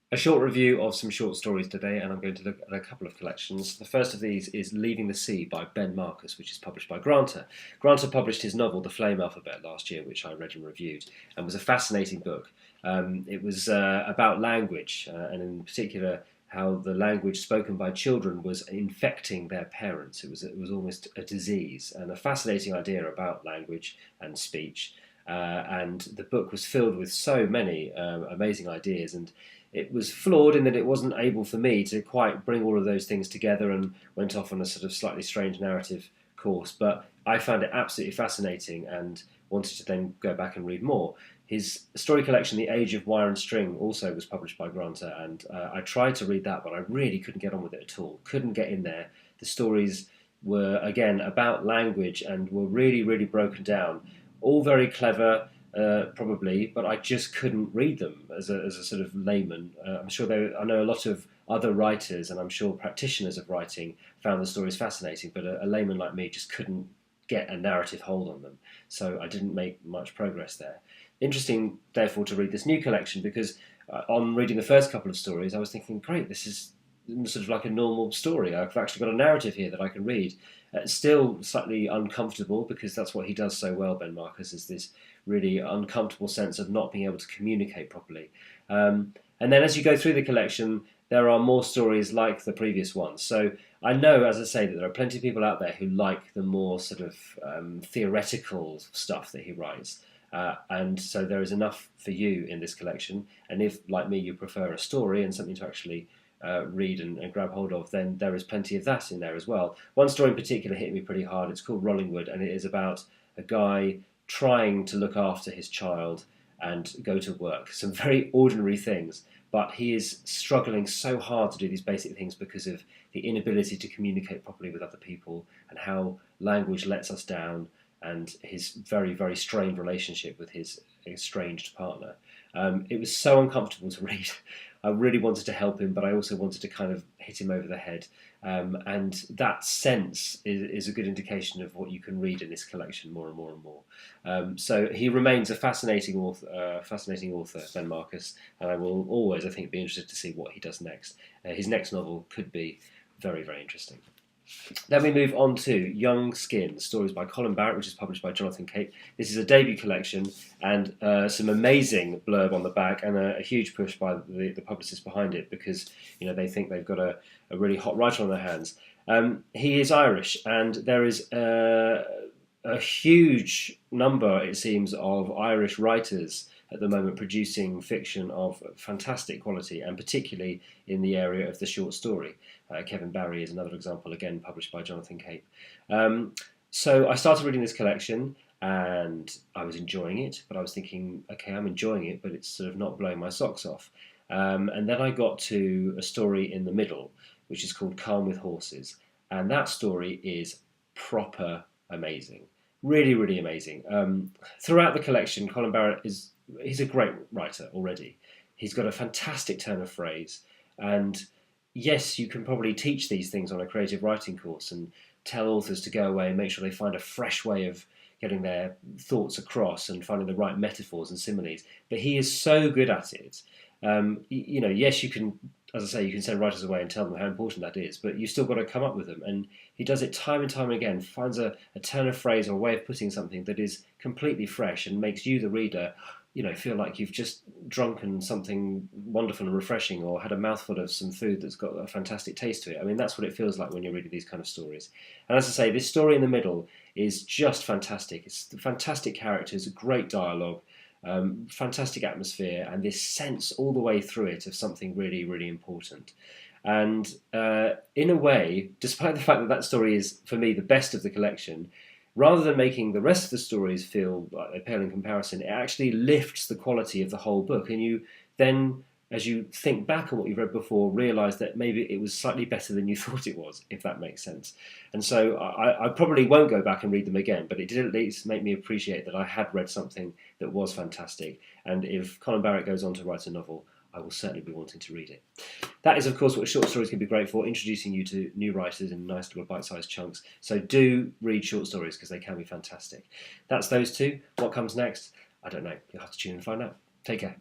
A short review of some short stories today, and I'm going to look at a couple of collections. The first of these is Leaving the Sea by Ben Marcus, which is published by Granta. Granta published his novel The Flame Alphabet last year, which I read and reviewed, and was a fascinating book. It was about language, and in particular how the language spoken by children was infecting their parents. It was almost a disease, and a fascinating idea about language and speech. And the book was filled with so many amazing ideas, and it was flawed in that it wasn't able for me to quite bring all of those things together, and went off on a sort of slightly strange narrative course. But I found it absolutely fascinating and wanted to then go back and read more. His story collection, The Age of Wire and String, also was published by Granta, and I tried to read that, but I really couldn't get on with it at all. Couldn't get in there. The stories were, again, about language and were really, really broken down. All very clever, probably, but I just couldn't read them as a sort of layman. I'm sure I know a lot of other writers, and I'm sure practitioners of writing found the stories fascinating, but a layman like me just couldn't get a narrative hold on them. So I didn't make much progress there. Interesting, therefore, to read this new collection, because on reading the first couple of stories, I was thinking, great, this is sort of like a normal story. I've actually got a narrative here that I can read. Still slightly uncomfortable, because that's what he does so well, Ben Marcus, is this really uncomfortable sense of not being able to communicate properly. And then as you go through the collection, there are more stories like the previous ones. So I know, as I say, that there are plenty of people out there who like the more sort of theoretical stuff that he writes. And so there is enough for you in this collection. And if, like me, you prefer a story and something to actually read and grab hold of, then there is plenty of that in there as well. One story in particular hit me pretty hard. It's called Rollingwood, and it is about a guy trying to look after his child and go to work. Some very ordinary things, but he is struggling so hard to do these basic things because of the inability to communicate properly with other people, and how language lets us down, and his very, very strained relationship with his estranged partner. It was so uncomfortable to read. I really wanted to help him, but I also wanted to kind of hit him over the head. And that sense is a good indication of what you can read in this collection more and more and more. So he remains a fascinating author, Ben Marcus, and I will always, I think, be interested to see what he does next. His next novel could be very, very interesting. Then we move on to Young Skin, stories by Colin Barrett, which is published by Jonathan Cape. This is a debut collection, and some amazing blurb on the back, and a huge push by the publicists behind it, because they think they've got a really hot writer on their hands. He is Irish, and there is a huge number, it seems, of Irish writers at the moment producing fiction of fantastic quality, and particularly in the area of the short story. Kevin Barry is another example, again published by Jonathan Cape. So I started reading this collection, and I was enjoying it, but I was thinking, okay, I'm enjoying it, but it's sort of not blowing my socks off. And then I got to a story in the middle, which is called Calm with Horses, and that story is proper amazing. Really, really amazing. Throughout the collection, Colin Barrett he's a great writer already. He's got a fantastic turn of phrase, and yes, you can probably teach these things on a creative writing course and tell authors to go away and make sure they find a fresh way of getting their thoughts across and finding the right metaphors and similes. But he is so good at it. Yes, you can, as I say, you can send writers away and tell them how important that is, but you've still got to come up with them. And he does it time and time again, finds a turn of phrase or a way of putting something that is completely fresh and makes you, the reader, feel like you've just drunken something wonderful and refreshing, or had a mouthful of some food that's got a fantastic taste to it. I mean, that's what it feels like when you're reading these kind of stories. And as I say, this story in the middle is just fantastic. It's fantastic characters, great dialogue, fantastic atmosphere, and this sense all the way through it of something really, really important. And in a way, despite the fact that that story is, for me, the best of the collection, rather than making the rest of the stories feel like they pale in comparison, it actually lifts the quality of the whole book. And you then, as you think back on what you've read before, realise that maybe it was slightly better than you thought it was, if that makes sense. And so I probably won't go back and read them again, but it did at least make me appreciate that I had read something that was fantastic. And if Colin Barrett goes on to write a novel, I will certainly be wanting to read it. That is, of course, what short stories can be great for, introducing you to new writers in nice little bite-sized chunks. So do read short stories, because they can be fantastic. That's those two. What comes next? I don't know. You'll have to tune in and find out. Take care.